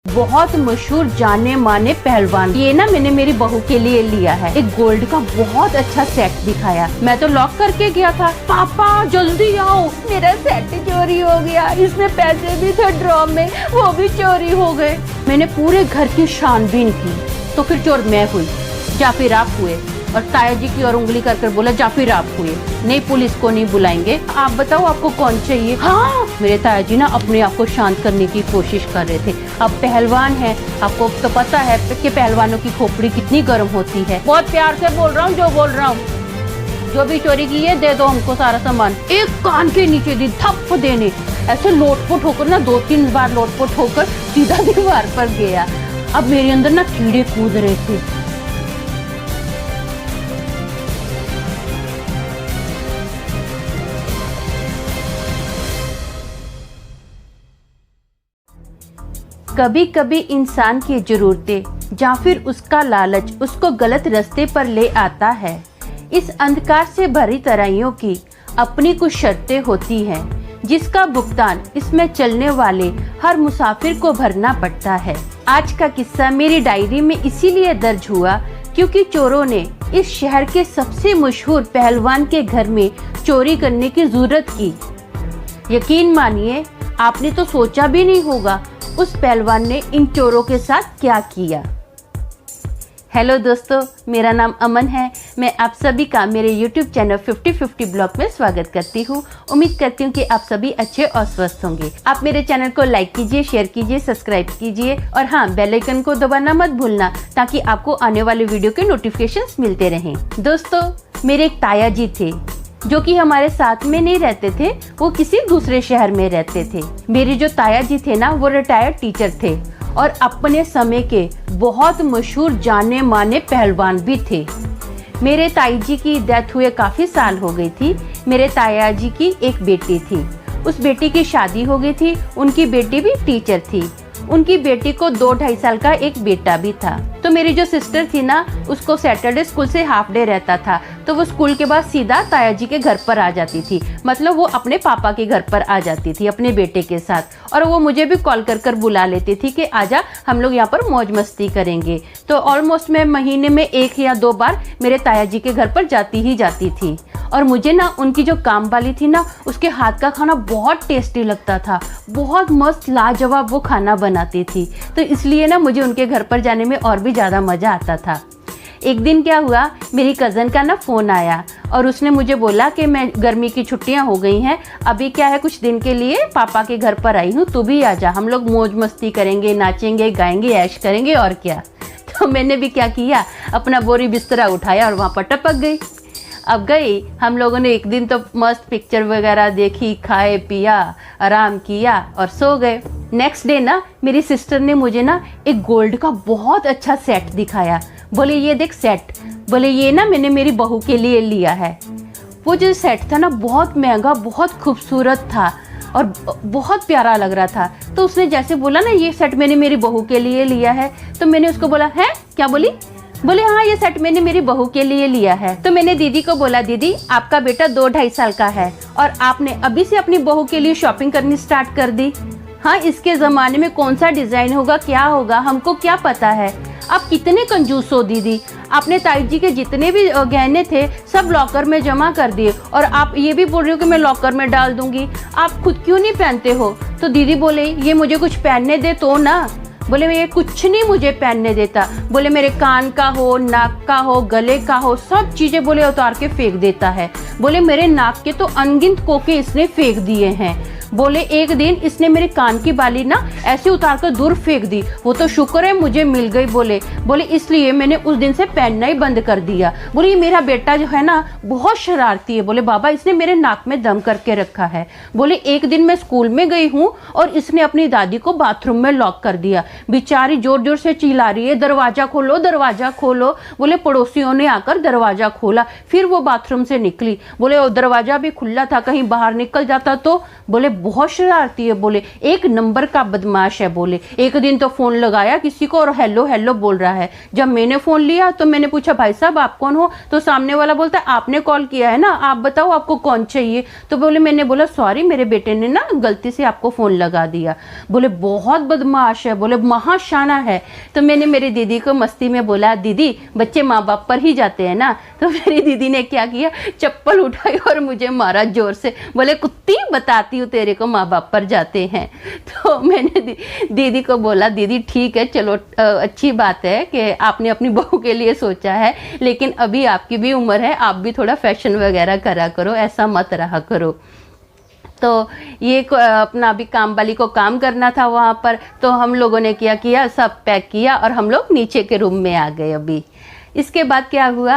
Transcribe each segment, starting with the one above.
बहुत मशहूर जाने माने पहलवान, ये ना मैंने मेरी बहू के लिए लिया है। एक गोल्ड का बहुत अच्छा सेट दिखाया, मैं तो लॉक करके गया था। पापा जल्दी आओ, मेरा सेट चोरी हो गया, इसमें पैसे भी थे ड्रॉ में, वो भी चोरी हो गए। मैंने पूरे घर की छानबीन की तो फिर चोर मैं हुई, या फिर आप हुए। और ताया जी की और उंगली कर बोला जा फिर आप हुए, नहीं पुलिस को नहीं बुलाएंगे, आप बताओ आपको कौन चाहिए। हाँ, मेरे ताया जी ना अपने आप को शांत करने की कोशिश कर रहे थे। अब पहलवान है, आपको तो पता है कि पहलवानों की खोपड़ी कितनी गर्म होती है। बहुत प्यार से बोल रहा हूँ, जो बोल रहा हूँ, जो भी चोरी की है दे दो हमको सारा सामान। एक कान के नीचे दी थप्प देने, ऐसे लोटपोट होकर ना 2-3 बार लोटपोट होकर सीधा दीवार पर गया। अब मेरे अंदर ना कीड़े कूद रहे थे। कभी कभी इंसान की जरूरतें या फिर उसका लालच उसको गलत रास्ते पर ले आता है। इस अंधकार से भरी तराइयों की अपनी कुछ शर्तें होती हैं, जिसका भुगतान इसमें चलने वाले हर मुसाफिर को भरना पड़ता है। आज का किस्सा मेरी डायरी में इसीलिए दर्ज हुआ क्योंकि चोरों ने इस शहर के सबसे मशहूर पहलवान के घर में चोरी करने की जरूरत की। यकीन मानिए, आपने तो सोचा भी नहीं होगा उस पहलवान ने इन चोरों के साथ क्या किया। हेलो दोस्तों, मेरा नाम अमन है। मैं आप सभी का मेरे YouTube चैनल 50-50 ब्लॉग में स्वागत करती हूँ। उम्मीद करती हूँ कि आप सभी अच्छे और स्वस्थ होंगे। आप मेरे चैनल को लाइक कीजिए, शेयर कीजिए, सब्सक्राइब कीजिए और हाँ, बेल आइकन को दबाना मत भूलना ताकि आपको आने वाले वीडियो के नोटिफिकेशंस मिलते रहें। दोस्तों, मेरे एक ताया जी थे जो कि हमारे साथ में नहीं रहते थे, वो किसी दूसरे शहर में रहते थे। मेरे जो ताया जी थे ना, वो रिटायर्ड टीचर थे और अपने समय के बहुत मशहूर जाने माने पहलवान भी थे। मेरे ताई जी की डेथ हुए काफ़ी साल हो गई थी। मेरे ताया जी की एक बेटी थी, उस बेटी की शादी हो गई थी, उनकी बेटी भी टीचर थी। उनकी बेटी को 2-2.5 साल का एक बेटा भी था। तो मेरी जो सिस्टर थी ना, उसको सैटरडे स्कूल से हाफ डे रहता था, तो वो स्कूल के बाद सीधा ताया जी के घर पर आ जाती थी। मतलब वो अपने पापा के घर पर आ जाती थी अपने बेटे के साथ, और वो मुझे भी कॉल कर बुला लेती थी कि आजा, हम लोग यहाँ पर मौज मस्ती करेंगे। तो ऑलमोस्ट मैं महीने में 1 या 2 बार मेरे ताया जी के घर पर जाती ही जाती थी। और मुझे ना उनकी जो काम वाली थी ना, उसके हाथ का खाना बहुत टेस्टी लगता था, बहुत मस्त लाजवाब वो खाना बनाती थी। तो इसलिए ना मुझे उनके घर पर जाने में और भी ज़्यादा मज़ा आता था। एक दिन क्या हुआ, मेरी कज़न का ना फ़ोन आया और उसने मुझे बोला कि मैं गर्मी की छुट्टियां हो गई हैं, अभी क्या है कुछ दिन के लिए पापा के घर पर आई हूँ, तू भी आ जा, हम लोग मौज मस्ती करेंगे, नाचेंगे, गाएंगे, ऐश करेंगे और क्या। तो मैंने भी क्या किया, अपना बोरी बिस्तरा उठाया और वहाँ पर टपक गई। अब गई, हम लोगों ने एक दिन तो मस्त पिक्चर वगैरह देखी, खाए पिया, आराम किया और सो गए। नेक्स्ट डे ना मेरी सिस्टर ने मुझे ना एक गोल्ड का बहुत अच्छा सेट दिखाया। बोले ये देख सेट, बोले ये ना मैंने मेरी बहू के लिए लिया है। वो जो सेट था ना, बहुत महंगा, बहुत खूबसूरत था और बहुत प्यारा लग रहा था। तो उसने जैसे बोला ना ये सेट मैंने मेरी बहू के लिए लिया है, तो मैंने उसको बोला है क्या, बोली बोले हाँ ये सेट मैंने मेरी बहू के लिए लिया है। तो मैंने दीदी को बोला, दीदी आपका बेटा 2-2.5 साल का है और आपने अभी से अपनी बहू के लिए शॉपिंग करनी स्टार्ट कर दी। हाँ, इसके ज़माने में कौन सा डिज़ाइन होगा, क्या होगा, हमको क्या पता है। आप कितने कंजूस हो दीदी, आपने ताई जी के जितने भी गहने थे सब लॉकर में जमा कर दिए और आप ये भी बोल रहे हो कि मैं लॉकर में डाल दूंगी, आप खुद क्यों नहीं पहनते हो। तो दीदी बोले ये मुझे कुछ पहनने दे तो ना। बोले मैं ये कुछ नहीं मुझे पहनने देता, बोले मेरे कान का हो, नाक का हो, गले का हो, सब चीज़ें बोले उतार के फेंक देता है। बोले मेरे नाक के तो अनगिनत कोके इसने फेंक दिए हैं। बोले एक दिन इसने मेरे कान की बाली ना ऐसे उतार कर दूर फेंक दी, वो तो शुक्र है मुझे मिल गई। बोले इसलिए मैंने उस दिन से पहनना ही बंद कर दिया। बोले ये मेरा बेटा जो है ना बहुत शरारती है, बोले बाबा इसने मेरे नाक में दम करके रखा है। बोले एक दिन मैं स्कूल में गई हूँ और इसने अपनी दादी को बाथरूम में लॉक कर दिया, बेचारी जोर जोर से चिल्ला रही है दरवाजा खोलो, दरवाजा खोलो। बोले पड़ोसियों ने आकर दरवाजा खोला, फिर वो बाथरूम से निकली। बोले वो दरवाजा भी खुला था, कहीं बाहर निकल जाता तो। बोले बहुत शरारती है, बोले एक नंबर का बदमाश है, बोले एक दिन तो फोन लगाया किसी को और हेलो हेलो बोल रहा है। जब मैंने फोन लिया तो मैंने पूछा भाई साहब आप कौन हो, तो सामने वाला बोलता है आपने कॉल किया है ना, आप बताओ आपको कौन चाहिए। तो बोले मैंने बोला सॉरी मेरे बेटे ने ना गलती से आपको फोन लगा दिया। बोले बहुत बदमाश है, बोले महाशाना है। तो मैंने मेरी दीदी को मस्ती में बोला दीदी बच्चे माँ बाप पर ही जाते हैं ना। तो मेरी दीदी ने क्या किया, चप्पल उठाई और मुझे मारा जोर से, बोले कुत्ती बताती हूँ तेरे को माँ बाप पर जाते हैं। तो मैंने दीदी को बोला दीदी ठीक है चलो अच्छी बात है कि आपने अपनी बहू के लिए सोचा है, लेकिन अभी आपकी भी उम्र है, आप भी थोड़ा फैशन वगैरह करा करो, ऐसा मत रहा करो। तो ये अपना अभी काम वाली को काम करना था वहाँ पर, तो हम लोगों ने क्या किया सब पैक किया और हम लोग नीचे के रूम में आ गए। अभी इसके बाद क्या हुआ,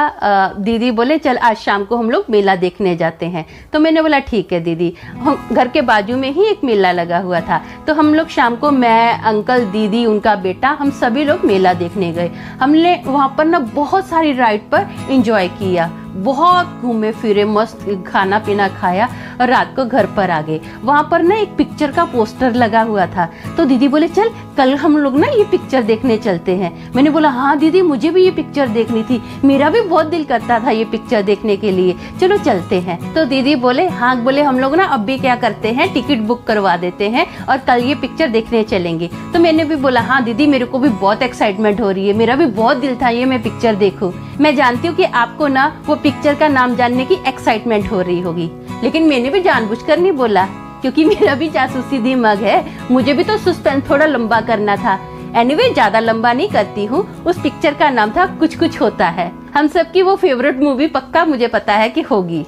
दीदी बोले चल आज शाम को हम लोग मेला देखने जाते हैं। तो मैंने बोला ठीक है दीदी। हम घर के बाजू में ही एक मेला लगा हुआ था, तो हम लोग शाम को मैं अंकल दीदी उनका बेटा हम सभी लोग मेला देखने गए। हमने वहाँ पर ना बहुत सारी राइड पर एंजॉय किया, बहुत घूमे फिरे, मस्त खाना पीना खाया और रात को घर पर आ गए। वहाँ पर ना एक पिक्चर का पोस्टर लगा हुआ था, तो दीदी बोले चल कल हम लोग ना ये पिक्चर देखने चलते हैं। मैंने बोला हाँ दीदी मुझे भी ये पिक्चर देखनी थी, मेरा भी बहुत दिल करता था ये पिक्चर देखने के लिए, चलो चलते हैं। तो दीदी बोले हाँ, बोले हम लोग ना अब भी क्या करते हैं टिकट बुक करवा देते हैं और कल ये पिक्चर देखने चलेंगे। तो मैंने भी बोला हाँ दीदी मेरे को भी बहुत एक्साइटमेंट हो रही है, मेरा भी बहुत दिल था ये मैं पिक्चर देखूं। मैं जानती हूँ कि आपको ना वो पिक्चर का नाम जानने की एक्साइटमेंट हो रही होगी, लेकिन मैंने भी जानबूझकर नहीं बोला क्योंकि मेरा भी जासूसी दिमाग है, मुझे भी तो सस्पेंस थोड़ा लंबा करना था। एनीवे ज्यादा लंबा नहीं करती हूँ। उस पिक्चर का नाम था कुछ कुछ होता है, हम सबकी वो फेवरेट मूवी पक्का मुझे पता है कि होगी।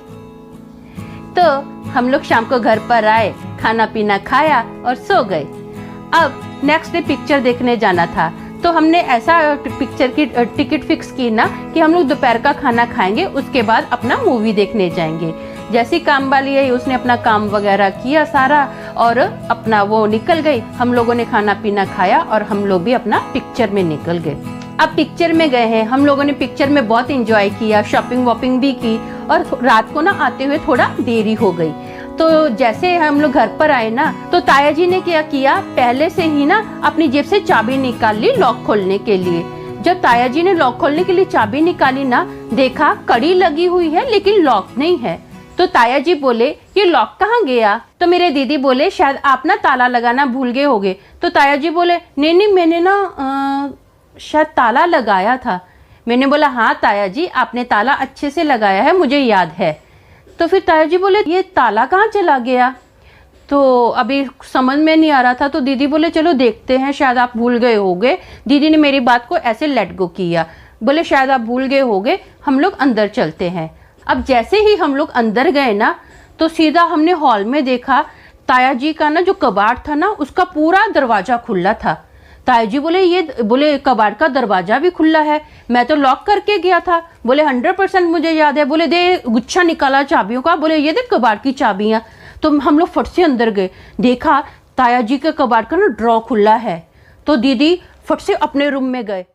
तो हम लोग शाम को घर पर आए, खाना पीना खाया और सो गए। अब नेक्स्ट डे पिक्चर देखने जाना था, तो हमने ऐसा पिक्चर की टिकट फिक्स की ना कि हम लोग दोपहर का खाना खाएंगे, उसके बाद अपना मूवी देखने जाएंगे। जैसी काम वाली है उसने अपना काम वगैरह किया सारा और अपना वो निकल गई। हम लोगों ने खाना पीना खाया और हम लोग भी अपना पिक्चर में निकल गए। अब पिक्चर में गए हैं, हम लोगों ने पिक्चर में बहुत एंजॉय किया, शॉपिंग वॉपिंग भी की और रात को ना आते हुए थोड़ा देरी हो गई। तो जैसे हम लोग घर पर आए ना, तो ताया जी ने क्या किया, पहले से ही ना अपनी जेब से चाबी निकाल ली लॉक खोलने के लिए। जब ताया जी ने लॉक खोलने के लिए चाबी निकाली ना, देखा कड़ी लगी हुई है लेकिन लॉक नहीं है। तो ताया जी बोले ये लॉक कहाँ गया। तो मेरे दीदी बोले शायद आप ना ताला लगाना भूल गए होगे। तो ताया जी बोले नहीं नहीं मैंने ना शायद ताला लगाया था। मैंने बोला हाँ ताया जी आपने ताला अच्छे से लगाया है, मुझे याद है। तो फिर ताया जी बोले ये ताला कहाँ चला गया। तो अभी समझ में नहीं आ रहा था, तो दीदी बोले चलो देखते हैं, शायद आप भूल गए होगे। दीदी ने मेरी बात को ऐसे लेट गो किया, बोले शायद आप भूल गए होगे, हम लोग अंदर चलते हैं। अब जैसे ही हम लोग अंदर गए ना, तो सीधा हमने हॉल में देखा ताया जी का ना जो कबाड़ था ना उसका पूरा दरवाजा खुला था। ताया जी बोले कबाड़ का दरवाजा भी खुला है, मैं तो लॉक करके गया था। बोले 100% मुझे याद है। बोले दे गुच्छा निकाला चाबियों का, बोले ये देख कबाड़ की चाबियां। तो हम लोग फट से अंदर गए, देखा ताया जी के कबाड़ का ना ड्रॉ खुला है। तो दीदी फट से अपने रूम में गए,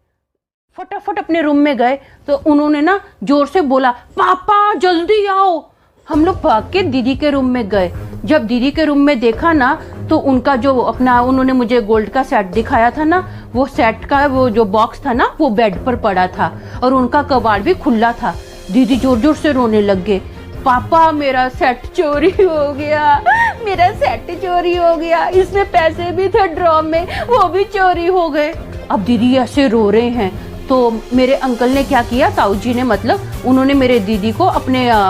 फटाफट अपने रूम में गए। तो उन्होंने ना जोर से बोला पापा जल्दी आओ। हम लोग भाग के दीदी के रूम में गए। जब दीदी के रूम में देखा ना, तो उनका जो अपना उन्होंने मुझे गोल्ड का सेट दिखाया था ना, वो सेट का वो जो बॉक्स था ना वो बेड पर पड़ा था और उनका कबाड़ भी खुला था। दीदी जोर जोर से रोने लग गए, पापा मेरा सेट चोरी हो गया, मेरा सेट चोरी हो गया, इसमें पैसे भी थे ड्रॉ में वो भी चोरी हो गए। अब दीदी ऐसे रो रहे हैं। तो मेरे अंकल ने क्या किया, ताऊ जी ने मतलब उन्होंने मेरे दीदी को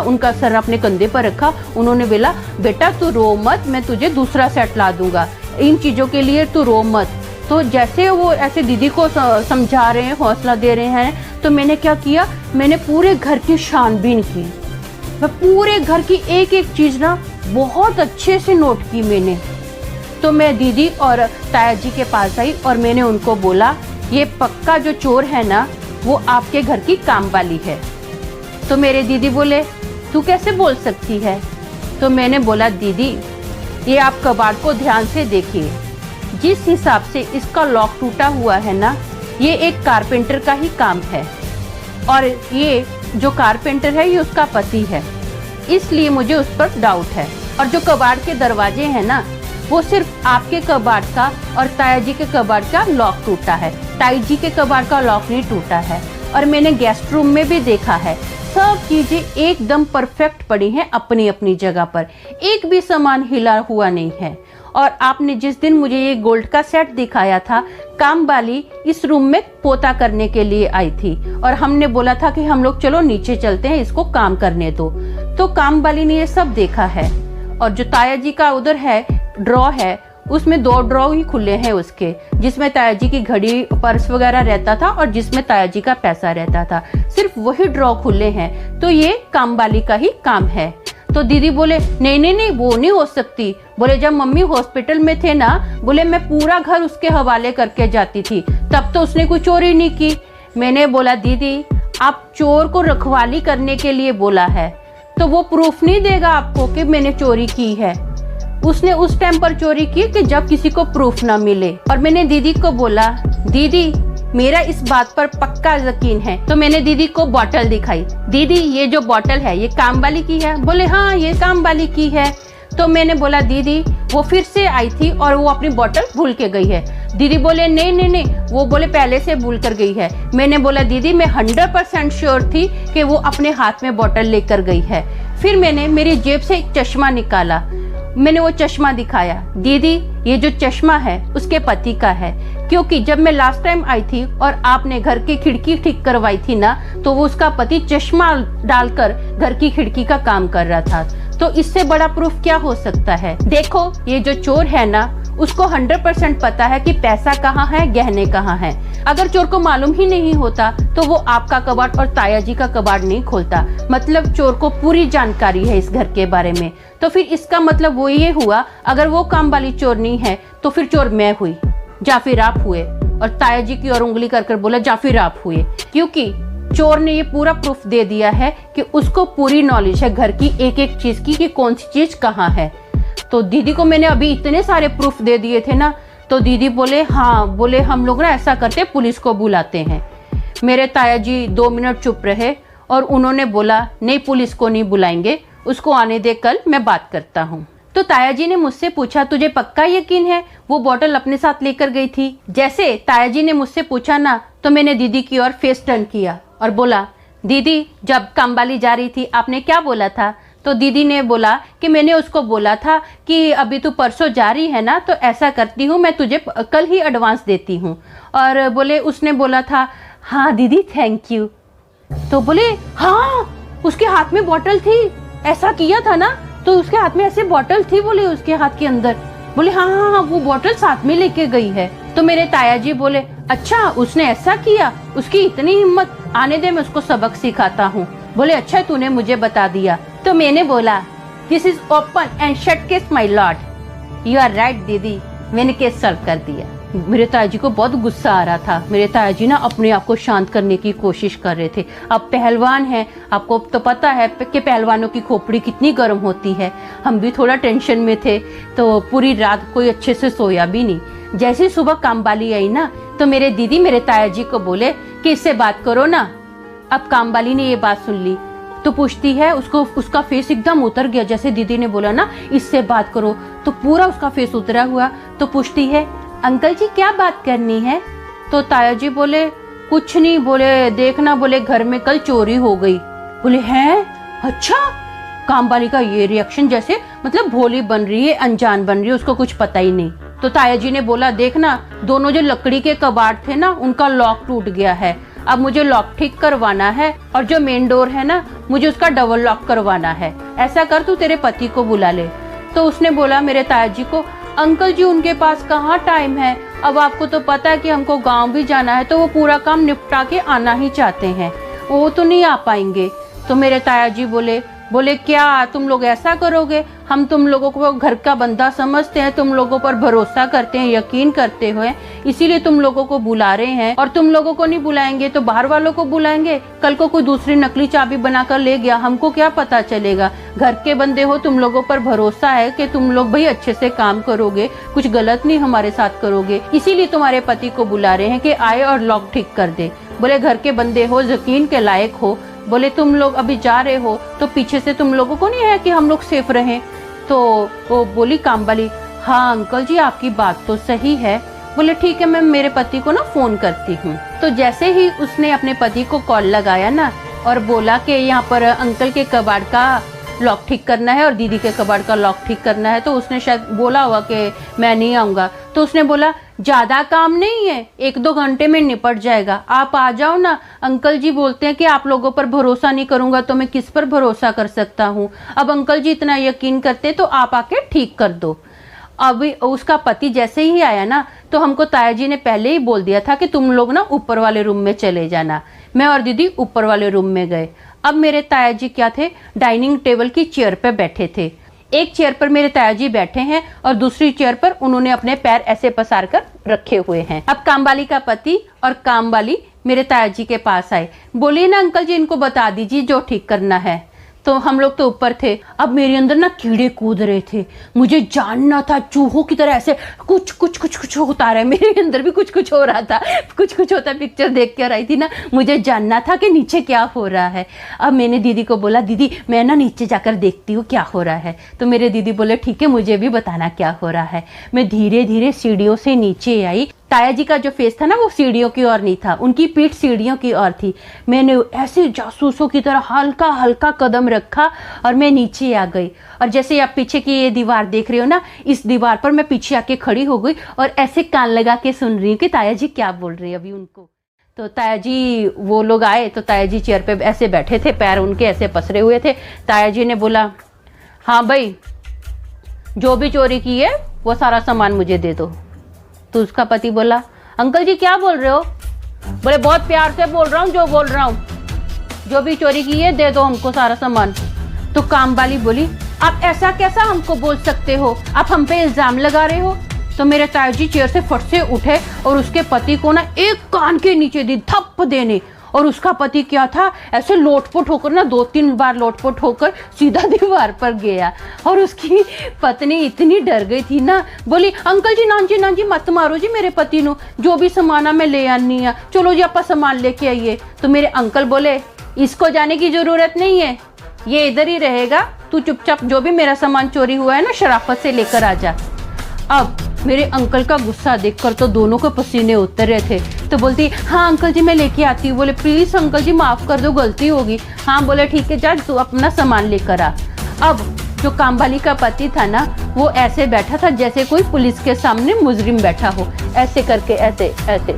उनका सर अपने कंधे पर रखा। उन्होंने बोला बेटा तू रो मत, मैं तुझे दूसरा सेट ला दूंगा, इन चीज़ों के लिए तू रो मत। तो जैसे वो ऐसे दीदी को समझा रहे हैं, हौसला दे रहे हैं, तो मैंने क्या किया, मैंने पूरे घर की छानबीन की। मैं पूरे घर की एक एक चीज़ ना बहुत अच्छे से नोट की मैंने। तो मैं दीदी और ताया जी के पास आई और मैंने उनको बोला ये पक्का जो चोर है ना वो आपके घर की काम वाली है। तो मेरे दीदी बोले तू कैसे बोल सकती है। तो मैंने बोला दीदी ये आप कबाड़ को ध्यान से देखिए, जिस हिसाब से इसका लॉक टूटा हुआ है ना, ये एक कारपेंटर का ही काम है और ये जो कारपेंटर है ये उसका पति है, इसलिए मुझे उस पर डाउट है। और जो कबाड़ के दरवाजे हैं ना, वो सिर्फ आपके कबाड़ का और ताया जी के कबाड़ का लॉक टूटा है, ताई जी के कबाड़ का लॉक नहीं टूटा है। और मैंने गेस्ट रूम में भी देखा है, सब चीजें एकदम परफेक्ट पड़ी हैं अपनी अपनी जगह पर, एक भी सामान हिला हुआ नहीं है। और आपने जिस दिन मुझे ये गोल्ड का सेट दिखाया था, काम वाली इस रूम में पोता करने के लिए आई थी और हमने बोला था कि हम लोग चलो नीचे चलते हैं, इसको काम करने दो। तो काम वाली ने ये सब देखा है। और जो ताया जी का उधर है ड्रॉ है, उसमें 2 ड्रॉ ही खुले हैं उसके, जिसमें ताया जी की घड़ी पर्स वगैरह रहता था और जिसमें ताया जी का पैसा रहता था, सिर्फ वही ड्रॉ खुले हैं। तो ये काम वाली का ही काम है। तो दीदी बोले नहीं नहीं नहीं, वो नहीं हो सकती। बोले जब मम्मी हॉस्पिटल में थे ना, बोले मैं पूरा घर उसके हवाले करके जाती थी, तब तो उसने कोई चोरी नहीं की। मैंने बोला दीदी आप चोर को रखवाली करने के लिए बोला है, तो वो प्रूफ नहीं देगा आपको कि मैंने चोरी की है। उसने उस टाइम पर चोरी की कि जब किसी को प्रूफ ना मिले। और मैंने दीदी को बोला दीदी मेरा इस बात पर पक्का यकीन है। तो मैंने दीदी को बॉटल दिखाई, दीदी ये जो बॉटल है ये काम वाली की है। बोले हाँ ये काम वाली की है। तो मैंने बोला दीदी वो फिर से आई थी और वो अपनी बॉटल भूल के गई है। दीदी बोले नहीं नहीं नहीं, वो बोले पहले से भूल कर गई है। मैंने बोला दीदी मैं 100% श्योर थी कि वो अपने हाथ में बॉटल लेकर गई है। फिर मैंने मेरी जेब से एक चश्मा निकाला, मैंने वो चश्मा दिखाया, दीदी ये जो चश्मा है उसके पति का है, क्योंकि जब मैं लास्ट टाइम आई थी और आपने घर की खिड़की ठीक करवाई थी ना, तो वो उसका पति चश्मा डालकर घर की खिड़की का काम कर रहा था। तो इससे बड़ा प्रूफ क्या हो सकता है। देखो ये जो चोर है ना, उसको 100% पता है कि पैसा कहाँ है, गहने कहाँ है। अगर चोर को मालूम ही नहीं होता तो वो आपका कबाड़ और ताया जी का कबाड़ नहीं खोलता। मतलब चोर को पूरी जानकारी है इस घर के बारे में। तो फिर इसका मतलब वो ये हुआ, अगर वो काम वाली चोर नहीं है तो फिर चोर मैं हुई या फिर आप हुए। और ताया जी की ओर उंगली कर बोला या फिर आप हुए, क्योंकि चोर ने ये पूरा प्रूफ दे दिया है कि उसको पूरी नॉलेज है घर की एक एक चीज की, कि कौन सी चीज कहाँ है। तो दीदी को मैंने अभी इतने सारे प्रूफ दे दिए थे ना, तो दीदी बोले हाँ, बोले हम लोग ना ऐसा करते पुलिस को बुलाते हैं। मेरे ताया जी 2 मिनट चुप रहे और उन्होंने बोला नहीं पुलिस को नहीं बुलाएंगे, उसको आने दे, कल मैं बात करता हूँ। तो ताया जी ने मुझसे पूछा तुझे पक्का यकीन है वो बॉटल अपने साथ लेकर गई थी। जैसे ताया जी ने मुझसे पूछा ना, तो मैंने दीदी की ओर फेस टर्न किया और बोला दीदी जब कामवाली जा रही थी आपने क्या बोला था। तो दीदी ने बोला कि मैंने उसको बोला था कि अभी तू परसों जा रही है ना, तो ऐसा करती हूँ मैं तुझे कल ही एडवांस देती हूँ। और बोले उसने बोला था हाँ दीदी थैंक यू। तो बोले हाँ उसके हाथ में बॉटल थी, ऐसा किया था ना, तो उसके हाथ में ऐसे बॉटल थी, बोले उसके हाथ के अंदर। बोले हाँ हाँ हाँ वो बॉटल साथ में लेके गई है। तो मेरे ताया जी बोले अच्छा उसने ऐसा किया, उसकी इतनी हिम्मत, आने दे मैं उसको सबक सिखाता हूँ। बोले अच्छा तूने मुझे बता दिया। तो मैंने बोला this is open and shut case my lord. You are right दीदी, मैंने केस सॉल्व कर दिया। मेरे ताया जी को बहुत गुस्सा आ रहा था। मेरे ताया जी ना अपने आप को शांत करने की कोशिश कर रहे थे। अब पहलवान है, आपको तो पता है कि पहलवानों की खोपड़ी कितनी गर्म होती है। हम भी थोड़ा टेंशन में थे, तो पूरी रात कोई अच्छे से सोया भी नहीं। जैसे सुबह कामवाली आई ना, तो मेरे दीदी मेरे ताया जी को बोले कि इससे बात करो ना। अब कामवाली ने ये बात सुन ली तो पूछती है, उसको उसका फेस एकदम उतर गया। जैसे दीदी ने बोला ना इससे बात करो, तो पूरा उसका फेस उतरा हुआ। तो पूछती है अंकल जी क्या बात करनी है। तो ताया जी बोले कुछ नहीं, बोले देखना, बोले घर में कल चोरी हो गई। बोले हैं अच्छा। कामवाली का ये रिएक्शन जैसे मतलब भोली बन रही है, अनजान बन रही है, उसको कुछ पता ही नहीं। तो ताया जी ने बोला देखना दोनों जो लकड़ी के कबाड़ थे ना उनका लॉक टूट गया है, अब मुझे लॉक ठीक करवाना है, और जो मेन डोर है ना मुझे उसका डबल लॉक करवाना है। ऐसा कर तू तेरे पति को बुला ले। तो उसने बोला मेरे ताया जी को अंकल जी उनके पास कहाँ टाइम है, अब आपको तो पता है कि हमको गांव भी जाना है, तो वो पूरा काम निपटा के आना ही चाहते हैं, वो तो नहीं आ पाएंगे। तो मेरे ताया जी बोले क्या तुम लोग ऐसा करोगे, हम तुम लोगों को घर का बंदा समझते हैं, तुम लोगों पर भरोसा करते हैं, यकीन करते हुए इसीलिए तुम लोगों को बुला रहे हैं, और तुम लोगों को नहीं बुलाएंगे तो बाहर वालों को बुलाएंगे। कल को कोई दूसरी नकली चाबी बनाकर ले गया, हमको क्या पता चलेगा। घर के बंदे हो, तुम लोगों पर भरोसा है कि तुम लोग भाई अच्छे से काम करोगे, कुछ गलत नहीं हमारे साथ करोगे, इसीलिए तुम्हारे पति को बुला रहे हैं कि आए और लॉक ठीक कर दे। बोले घर के बंदे हो, यकीन के लायक हो। बोले तुम लोग अभी जा रहे हो तो पीछे से तुम लोगों को नहीं है कि हम लोग सेफ रहें, तो वो बोली काम वाली, हाँ अंकल जी आपकी बात तो सही है। बोले ठीक है, मैं मेरे पति को ना फोन करती हूँ। तो जैसे ही उसने अपने पति को कॉल लगाया ना और बोला कि यहाँ पर अंकल के कबाड़ का लॉक ठीक करना है और दीदी के कबाड़ का लॉक ठीक करना है, तो उसने शायद बोला होगा कि मैं नहीं आऊँगा। तो उसने बोला ज़्यादा काम नहीं है, 1-2 घंटे में निपट जाएगा, आप आ जाओ ना। अंकल जी बोलते हैं कि आप लोगों पर भरोसा नहीं करूँगा तो मैं किस पर भरोसा कर सकता हूँ। अब अंकल जी इतना यकीन करते तो आप आके ठीक कर दो। अभी उसका पति जैसे ही आया ना तो हमको ताया जी ने पहले ही बोल दिया था कि तुम लोग ना ऊपर वाले रूम में चले जाना। मैं और दीदी ऊपर वाले रूम में गए। अब मेरे ताया जी क्या थे, डाइनिंग टेबल की चेयर पे बैठे थे। एक चेयर पर मेरे ताया जी बैठे हैं और दूसरी चेयर पर उन्होंने अपने पैर ऐसे पसार कर रखे हुए हैं। अब कामवाली का पति और कामवाली मेरे ताया जी के पास आए, बोलिए ना अंकल जी इनको बता दीजिए जो ठीक करना है। तो हम लोग तो ऊपर थे। अब मेरे अंदर ना कीड़े कूद रहे थे, मुझे जानना था, चूहों की तरह ऐसे कुछ कुछ कुछ कुछ होता रहा है। मेरे अंदर भी कुछ कुछ हो रहा था, कुछ कुछ होता। पिक्चर देख कर आई थी ना, मुझे जानना था कि नीचे क्या हो रहा है। अब मैंने दीदी को बोला, दीदी मैं ना नीचे जाकर देखती हूँ क्या हो रहा है। तो मेरे दीदी बोले ठीक है, मुझे भी बताना क्या हो रहा है। मैं धीरे धीरे सीढ़ियों से नीचे आई। ताया जी का जो फेस था ना वो सीढ़ियों की ओर नहीं था, उनकी पीठ सीढ़ियों की ओर थी। मैंने ऐसे जासूसों की तरह हल्का हल्का कदम रखा और मैं नीचे आ गई। और जैसे आप पीछे की ये दीवार देख रहे हो ना, इस दीवार पर मैं पीछे आके खड़ी हो गई और ऐसे कान लगा के सुन रही हूँ कि ताया जी क्या बोल रहे हैं अभी उनको। तो ताया जी वो लोग आए तो ताया जी चेयर पे ऐसे बैठे थे, पैर उनके ऐसे पसरे हुए थे। ताया जी ने बोला, हाँ भाई जो भी चोरी की है वो सारा सामान मुझे दे दो। तो उसका पति बोला, अंकल जी क्या बोल रहे हो? बोले बहुत प्यार से बोल रहा हूँ, जो बोल रहा हूँ, जो भी चोरी की है दे दो हमको सारा सामान। तो कामवाली बोली, आप ऐसा कैसा हमको बोल सकते हो, आप हम पे इल्जाम लगा रहे हो। तो मेरे ताया जी चेयर से फट से उठे और उसके पति को ना एक कान के नीचे दी थप्प देने। और उसका पति क्या था, ऐसे लोटपोट होकर ना 2-3 बार लोटपोट होकर सीधा दीवार पर गया। और उसकी पत्नी इतनी डर गई थी ना, बोली अंकल जी नान जी मत मारो जी मेरे पति नु, जो भी सामान मैं ले आनी है, चलो जी आप सामान लेके आइए। तो मेरे अंकल बोले, इसको जाने की जरूरत नहीं है, ये इधर ही रहेगा, तू चुपचाप जो भी मेरा सामान चोरी हुआ है ना शराफत से लेकर आ जा। अब मेरे अंकल का गुस्सा देखकर तो दोनों को पसीने उतर रहे थे। तो बोलती, हाँ अंकल जी मैं लेके आती हूँ। बोले प्लीज अंकल जी माफ कर दो, गलती होगी। हाँ बोले ठीक है, जा तू अपना सामान लेकर आ। अब जो कामवाली का पति था ना वो ऐसे बैठा था जैसे कोई पुलिस के सामने मुजरिम बैठा हो, ऐसे करके ऐसे ऐसे,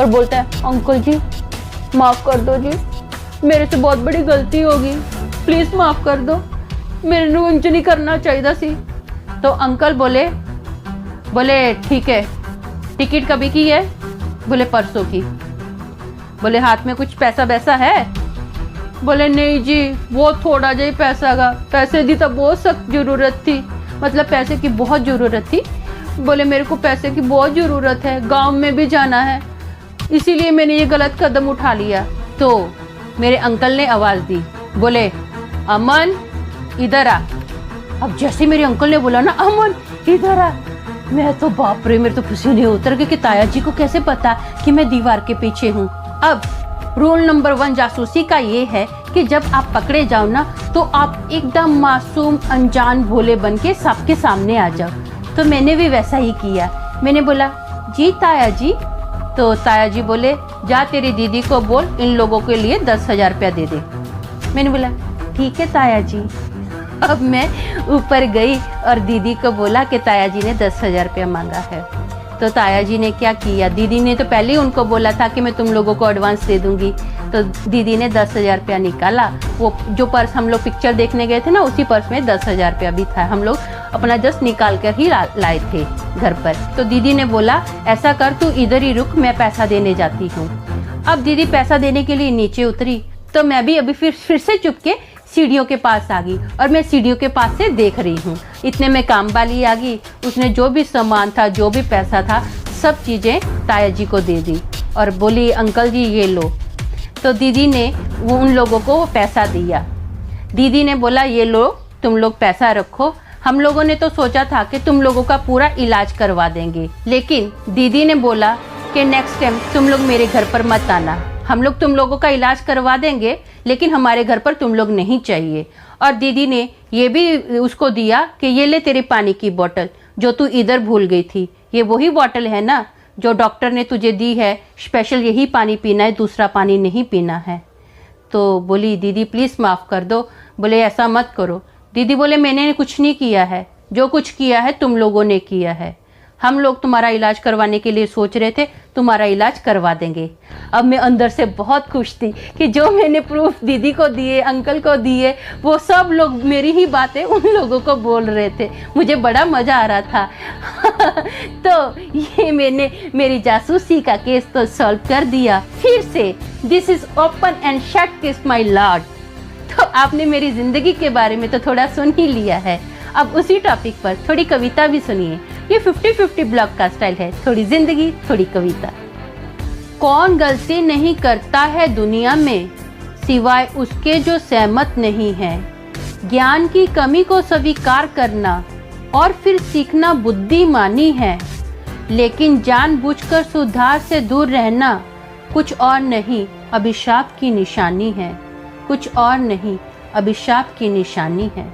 और बोलता है अंकल जी माफ कर दो जी, मेरे से बहुत बड़ी गलती होगी, प्लीज माफ कर दो, मेरे को इंज नहीं करना चाहिए सी। तो अंकल बोले ठीक है, टिकट कभी की है? बोले परसों की। बोले हाथ में कुछ पैसा वैसा है? बोले नहीं जी वो थोड़ा जी पैसा का, पैसे की तो बहुत सख्त जरूरत थी, मतलब पैसे की बहुत जरूरत थी। बोले मेरे को पैसे की बहुत जरूरत है, गांव में भी जाना है, इसीलिए मैंने ये गलत कदम उठा लिया। तो मेरे अंकल ने आवाज दी, बोले अमन इधर आ। अब जैसे मेरे अंकल ने बोला ना अमन इधर आ, मैं तो बाप रे, मेरे तो पसीने उतर गए कि ताया जी को कैसे पता कि मैं दीवार के पीछे हूँ। अब रूल नंबर 1 जासूसी का ये है कि जब आप पकड़े जाओ ना तो आप एकदम मासूम अनजान भोले बन के सबके सामने आ जाओ। तो मैंने भी वैसा ही किया। मैंने बोला जी ताया जी। तो ताया जी बोले जा तेरी दीदी को बोल इन लोगों के लिए 10,000 रुपया दे दे। मैंने बोला ठीक है ताया जी। अब मैं ऊपर गई और दीदी को बोला कि ताया जी ने 10,000 रुपया मांगा है। तो ताया जी ने क्या किया, दीदी ने तो पहले ही उनको बोला था कि मैं तुम लोगों को एडवांस दे दूंगी। तो दीदी ने 10,000 रुपया निकाला। वो जो पर्स हम लोग पिक्चर देखने गए थे ना उसी पर्स में 10,000 रुपया भी था, हम लोग अपना जस्ट निकाल कर ही लाए थे घर पर। तो दीदी ने बोला ऐसा कर तू इधर ही रुक, मैं पैसा देने जाती हूँ। अब दीदी पैसा देने के लिए नीचे उतरी तो मैं भी अभी फिर से चुपके सीढ़ियों के पास आ गई और मैं सीढ़ियों के पास से देख रही हूँ। इतने में कामवाली आ गई, उसने जो भी सामान था जो भी पैसा था सब चीज़ें ताया जी को दे दी और बोली अंकल जी ये लो। तो दीदी ने वो उन लोगों को वो पैसा दिया। दीदी ने बोला ये लो तुम लोग पैसा रखो। हम लोगों ने तो सोचा था कि तुम लोगों का पूरा इलाज करवा देंगे, लेकिन दीदी ने बोला कि नेक्स्ट टाइम तुम लोग मेरे घर पर मत आना, हम लोग तुम लोगों का इलाज करवा देंगे लेकिन हमारे घर पर तुम लोग नहीं चाहिए। और दीदी ने ये भी उसको दिया कि ये ले तेरे पानी की बोतल जो तू इधर भूल गई थी, ये वही बोतल है ना जो डॉक्टर ने तुझे दी है, स्पेशल यही पानी पीना है, दूसरा पानी नहीं पीना है। तो बोली दीदी प्लीज़ माफ़ कर दो। बोले ऐसा मत करो। दीदी बोले मैंने कुछ नहीं किया है, जो कुछ किया है तुम लोगों ने किया है। हम लोग तुम्हारा इलाज करवाने के लिए सोच रहे थे, तुम्हारा इलाज करवा देंगे। अब मैं अंदर से बहुत खुश थी कि जो मैंने प्रूफ दीदी को दिए, अंकल को दिए, वो सब लोग मेरी ही बातें उन लोगों को बोल रहे थे। मुझे बड़ा मज़ा आ रहा था। तो ये मैंने मेरी जासूसी का केस तो सॉल्व कर दिया फिर से। This is open and shut case my Lord. तो आपने मेरी ज़िंदगी के बारे में तो थोड़ा सुन ही लिया है, अब उसी टॉपिक पर थोड़ी कविता भी सुनिए। ये 50-50 ब्लॉग का स्टाइल है, थोड़ी जिंदगी थोड़ी कविता। कौन गलती नहीं करता है दुनिया में सिवाय उसके जो सहमत नहीं है। ज्ञान की कमी को स्वीकार करना और फिर सीखना बुद्धिमानी है, लेकिन जानबूझकर सुधार से दूर रहना कुछ और नहीं अभिशाप की निशानी है। कुछ और नहीं अभिशाप की निशानी है।